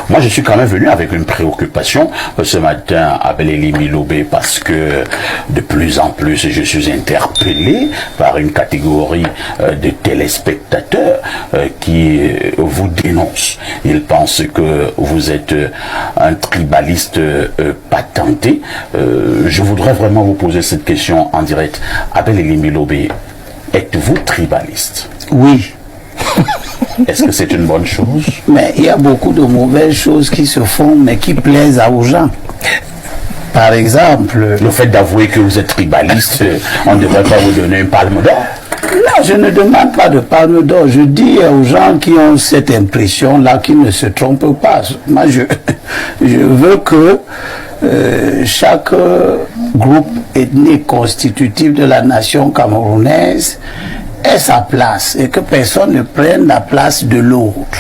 Moi, je suis quand même venu avec une préoccupation ce matin à Abel-Élimi-Lobé parce que de plus en plus, je suis interpellé par une catégorie de téléspectateurs qui vous dénoncent. Ils pensent que vous êtes un tribaliste patenté. Je voudrais vraiment vous poser cette question en direct. Abel-Élimi-Lobé, êtes-vous tribaliste? Oui. Est-ce que c'est une bonne chose? Mais il y a beaucoup de mauvaises choses qui se font, mais qui plaisent aux gens. Par exemple... Le fait d'avouer que vous êtes tribaliste, on ne devrait pas vous donner une palme d'or? Non, je ne demande pas de palme d'or. Je dis aux gens qui ont cette impression-là qu'ils ne se trompent pas. Moi, je veux que chaque groupe ethnique constitutif de la nation camerounaise ait sa place et que personne ne prenne la place de l'autre.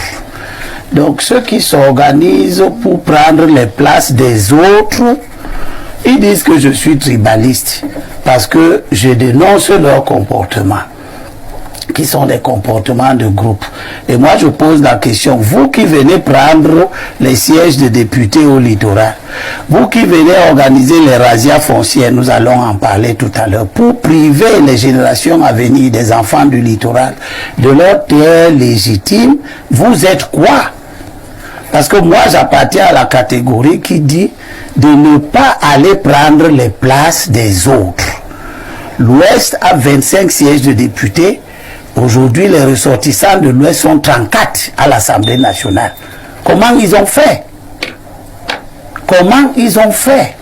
Donc ceux qui s'organisent pour prendre les places des autres, ils disent que je suis tribaliste parce que je dénonce leur comportement, qui sont des comportements de groupe. Et moi je pose la question, vous qui venez prendre les sièges de députés au littoral, vous qui venez organiser les razzias foncières, nous allons en parler tout à l'heure, pour priver les générations à venir des enfants du littoral de leur terre légitime, vous êtes quoi? Parce que moi j'appartiens à la catégorie qui dit de ne pas aller prendre les places des autres. L'Ouest a 25 sièges de députés. Aujourd'hui, les ressortissants de l'Ouest sont 34 à l'Assemblée nationale. Comment ils ont fait? Comment ils ont fait?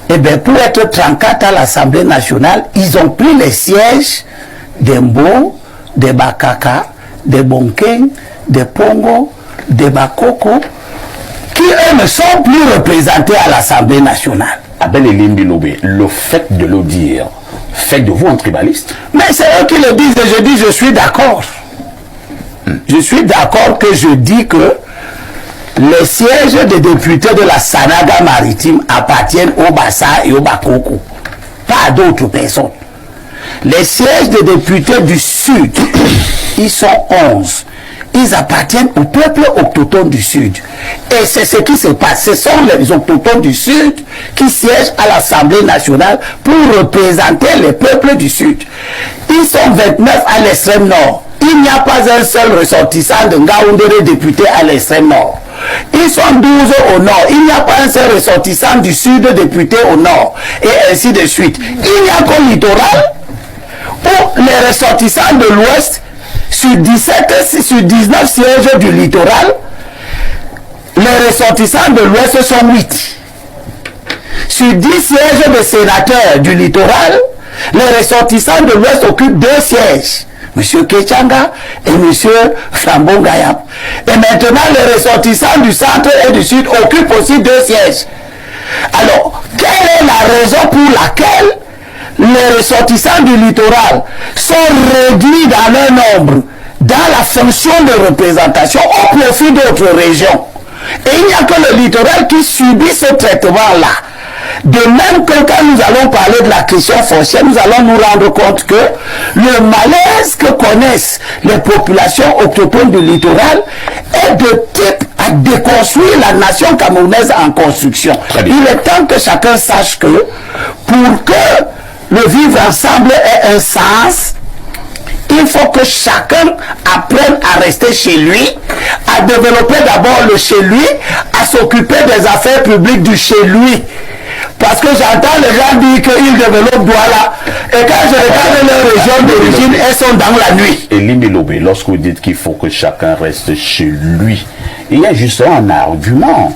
Eh bien, pour être 34 à l'Assemblée nationale, ils ont pris les sièges des Mbo, des Bakaka, des Bonkeng, des Pongo, des Bakoko, qui eux ne sont plus représentés à l'Assemblée nationale. Abel-Élimi-Lobé, le fait de le dire, fait de vous un tribaliste? Mais c'est eux qui le disent et je dis je suis d'accord. Je suis d'accord que je dis que les sièges des députés de la Sanaga maritime appartiennent au Bassa et au Bakoko, pas à d'autres personnes. Les sièges des députés du Sud, ils sont 11. Ils appartiennent au peuple autochtone du Sud. Et c'est ce qui se passe. Ce sont les autochtones du Sud qui siègent à l'Assemblée nationale pour représenter les peuples du Sud. Ils sont 29 à l'extrême nord. Il n'y a pas un seul ressortissant de Ngaoundéré député à l'extrême nord. Ils sont 12 au nord. Il n'y a pas un seul ressortissant du Sud député au nord. Et ainsi de suite. Il n'y a qu'au littoral où les ressortissants de l'Ouest, sur 19 sièges du littoral, les ressortissants de l'Ouest sont 8. Sur 10 sièges de sénateurs du littoral, les ressortissants de l'Ouest occupent 2 sièges. M. Kechanga et M. Flambon Gayap. Et maintenant, les ressortissants du centre et du sud occupent aussi 2 sièges. Alors, quelle est la raison pour laquelle les ressortissants du littoral sont réduits dans leur nombre dans la fonction de représentation au profit d'autres régions? Et il n'y a que le littoral qui subit ce traitement-là. De même que quand nous allons parler de la question foncière, nous allons nous rendre compte que le malaise que connaissent les populations autochtones du littoral est de type à déconstruire la nation camerounaise en construction. Il est temps que chacun sache que pour que le vivre ensemble ait un sens, il faut que chacun apprenne à rester chez lui, à développer d'abord le chez lui, à s'occuper des affaires publiques du chez lui. Parce que j'entends les gens dire qu'ils développent Douala, et quand je regarde leur région d'origine, elles sont dans la nuit. Élimi-Lobé, lorsque vous dites qu'il faut que chacun reste chez lui, il y a justement un argument,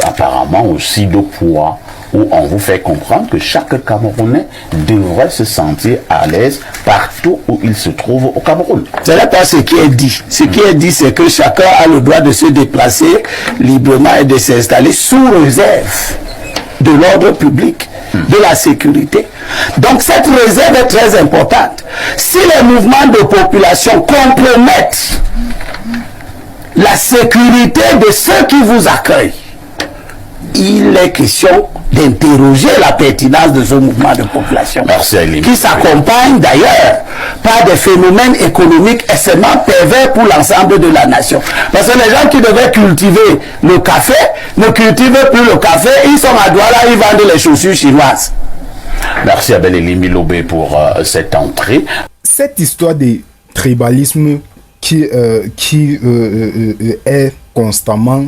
apparemment aussi de poids, où on vous fait comprendre que chaque Camerounais devrait se sentir à l'aise partout où il se trouve au Cameroun. Ce n'est pas ce qui est dit. Ce qui est dit, c'est que chacun a le droit de se déplacer librement et de s'installer sous réserve de l'ordre public, de la sécurité. Donc cette réserve est très importante. Si les mouvements de population compromettent la sécurité de ceux qui vous accueillent, il est question d'interroger la pertinence de ce mouvement de population. Merci, Elim. Qui s'accompagne d'ailleurs par des phénomènes économiques extrêmement pervers pour l'ensemble de la nation. Parce que les gens qui devaient cultiver le café ne cultivent plus le café, ils sont à Douala, ils vendent les chaussures chinoises. Merci Abel Elimi Lobé pour cette entrée. Cette histoire de tribalisme qui est constamment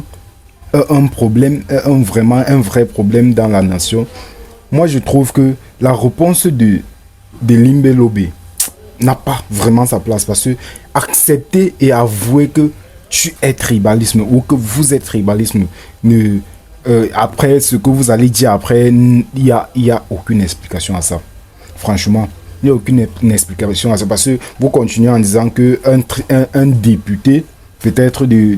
un problème, un vrai problème dans la nation. Moi, je trouve que la réponse de Limbe Lobé n'a pas vraiment sa place, parce que accepter et avouer que tu es tribalisme ou que vous êtes tribalisme, après ce que vous allez dire après, il y a aucune explication à ça. Franchement, il n'y a aucune explication à ça, parce que vous continuez en disant que un député peut-être de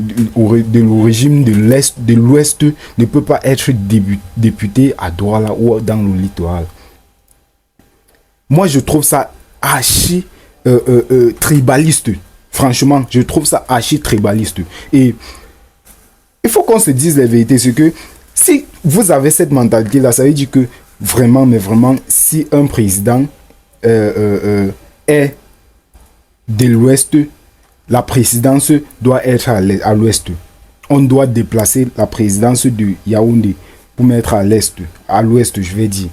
l'origine de l'Ouest ne peut pas être député à Douala ou dans le littoral. Moi, je trouve ça archi tribaliste. Franchement, je trouve ça archi tribaliste. Et il faut qu'on se dise la vérité, c'est que si vous avez cette mentalité-là, ça veut dire que vraiment, mais vraiment, si un président est de l'Ouest, la présidence doit être à l'Ouest. On doit déplacer la présidence de Yaoundé pour mettre à l'Ouest, je vais dire.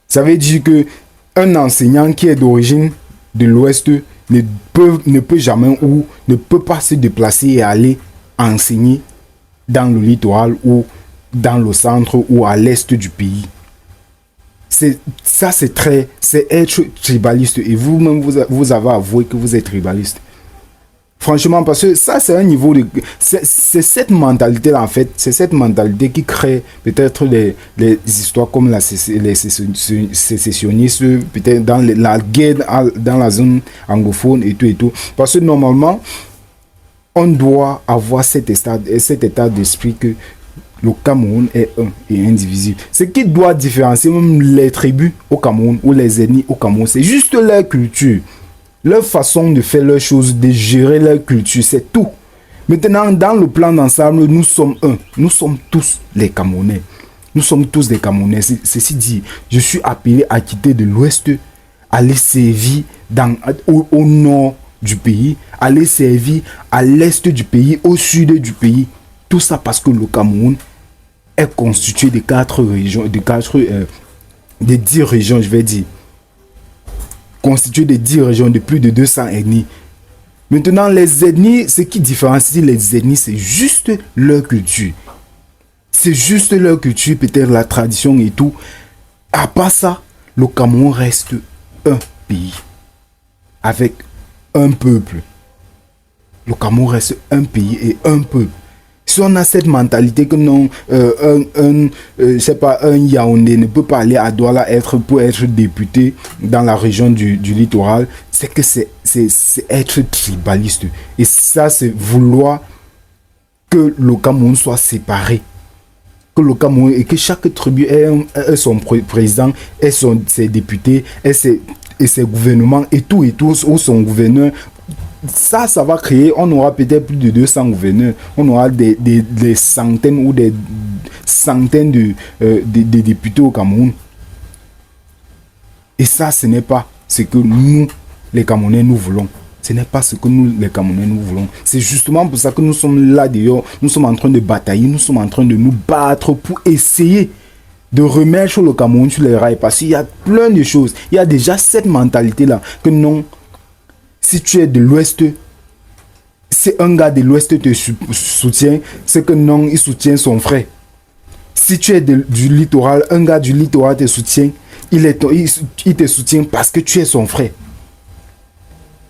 Ça veut dire que un enseignant qui est d'origine de l'Ouest ne peut jamais ou ne peut pas se déplacer et aller enseigner dans le littoral ou dans le centre ou à l'est du pays. C'est être tribaliste, et vous-même vous avez avoué que vous êtes tribaliste. Franchement, parce que ça, c'est un niveau de... C'est cette mentalité-là, en fait, c'est cette mentalité qui crée peut-être les histoires comme les sécessionnistes, peut-être dans la guerre dans la zone anglophone et tout et tout. Parce que normalement, on doit avoir cet état d'esprit que le Cameroun est un et indivisible. Ce qui doit différencier même les tribus au Cameroun ou les ethnies au Cameroun, c'est juste leur culture, leur façon de faire leurs choses, de gérer leur culture, c'est tout. Maintenant, dans le plan d'ensemble, nous sommes un. Nous sommes tous les Camerounais. Nous sommes tous des Camerounais. Ceci dit, je suis appelé à quitter de l'Ouest, aller servir au nord du pays, aller servir à l'est du pays, au sud du pays. Tout ça parce que le Cameroun est constitué de 10 régions, je vais dire. Constitué de 10 régions, de plus de 200 ethnies. Maintenant, les ethnies, ce qui différencie les ethnies, c'est juste leur culture. C'est juste leur culture, peut-être la tradition et tout. À part ça, le Cameroun reste un pays avec un peuple. Le Cameroun reste un pays et un peuple. Si on a cette mentalité que non, je sais pas, un Yaoundé ne peut pas aller à Douala pour être député dans la région du littoral, c'est que c'est être tribaliste. Et ça, c'est vouloir que le Cameroun soit séparé. Que le Cameroun et que chaque tribu ait son président, ait ses députés, ait ses gouvernements et tout, ou son gouverneur. Ça va créer, on aura peut-être plus de 200 gouverneurs, on aura des centaines ou des centaines de députés au Cameroun. Et ça, ce n'est pas ce que nous, les Camerounais, nous voulons. Ce n'est pas ce que nous, les Camerounais, nous voulons. C'est justement pour ça que nous sommes là dehors, nous sommes en train de batailler, nous sommes en train de nous battre pour essayer de remettre le Cameroun sur les rails. Parce qu'il y a plein de choses. Il y a déjà cette mentalité-là que non. Si tu es de l'Ouest, si un gars de l'Ouest te soutient, c'est que non, il soutient son frère. Si tu es du littoral, un gars du littoral te soutient, il te soutient parce que tu es son frère.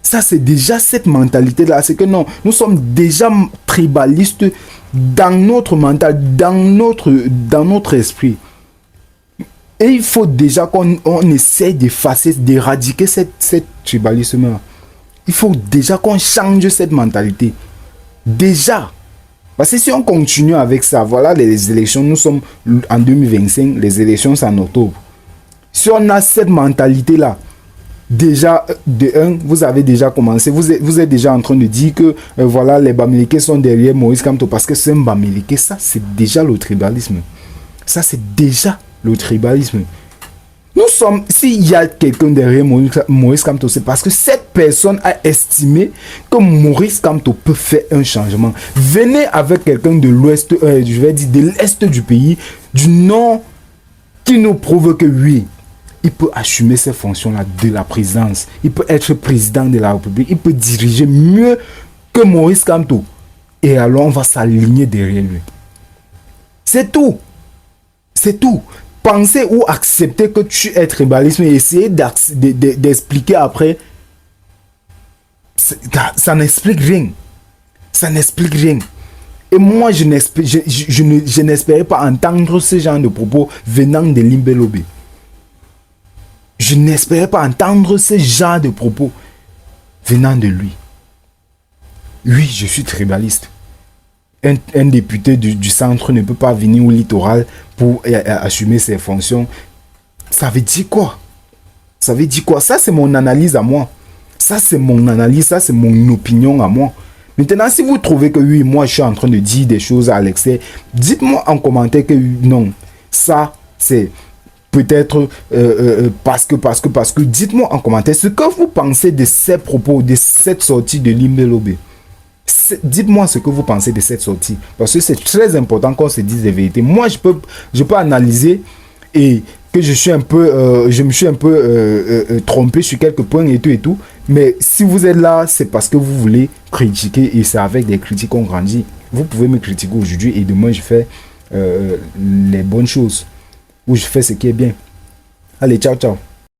Ça, c'est déjà cette mentalité-là. C'est que non, nous sommes déjà tribalistes dans notre mental, dans notre esprit. Et il faut déjà qu'on essaye d'effacer, d'éradiquer cette tribalisme-là. Il faut déjà qu'on change cette mentalité. Déjà. Parce que si on continue avec ça, voilà les élections, nous sommes en 2025, les élections c'est en octobre. Si on a cette mentalité-là, déjà, vous avez déjà commencé, vous êtes déjà en train de dire que voilà, les Bamileke sont derrière Moïse Kamto parce que c'est un Bamileke. Ça, c'est déjà le tribalisme. Ça, c'est déjà le tribalisme. Nous sommes, s'il y a quelqu'un derrière Maurice Kamto, c'est parce que cette personne a estimé que Maurice Kamto peut faire un changement. Venez avec quelqu'un de l'ouest, je vais dire de l'est du pays, du nord, qui nous prouve que oui, il peut assumer ces fonctions-là de la présidence. Il peut être président de la République. Il peut diriger mieux que Maurice Kamto. Et alors, on va s'aligner derrière lui. C'est tout. C'est tout. Penser ou accepter que tu es tribaliste et essayer d'expliquer après, ça n'explique rien. Ça n'explique rien. Et moi, je n'espérais pas entendre ce genre de propos venant de Limbe Lobe. Je n'espérais pas entendre ce genre de propos venant de lui. Oui, je suis tribaliste. Un député du centre ne peut pas venir au littoral pour assumer ses fonctions. Ça veut dire quoi? Ça veut dire quoi? Ça, c'est mon analyse à moi. Ça, c'est mon analyse. Ça, c'est mon opinion à moi. Maintenant, si vous trouvez que oui, moi, je suis en train de dire des choses à l'excès, dites-moi en commentaire que non. Ça, c'est peut-être parce que dites-moi en commentaire ce que vous pensez de ces propos, de cette sortie de Limbe Lobe. Dites-moi ce que vous pensez de cette sortie. Parce que c'est très important qu'on se dise des vérités. Moi, je peux analyser et que je me suis un peu trompé sur quelques points et tout. Mais si vous êtes là, c'est parce que vous voulez critiquer et c'est avec des critiques qu'on grandit. Vous pouvez me critiquer aujourd'hui et demain, je fais les bonnes choses. Ou je fais ce qui est bien. Allez, ciao, ciao.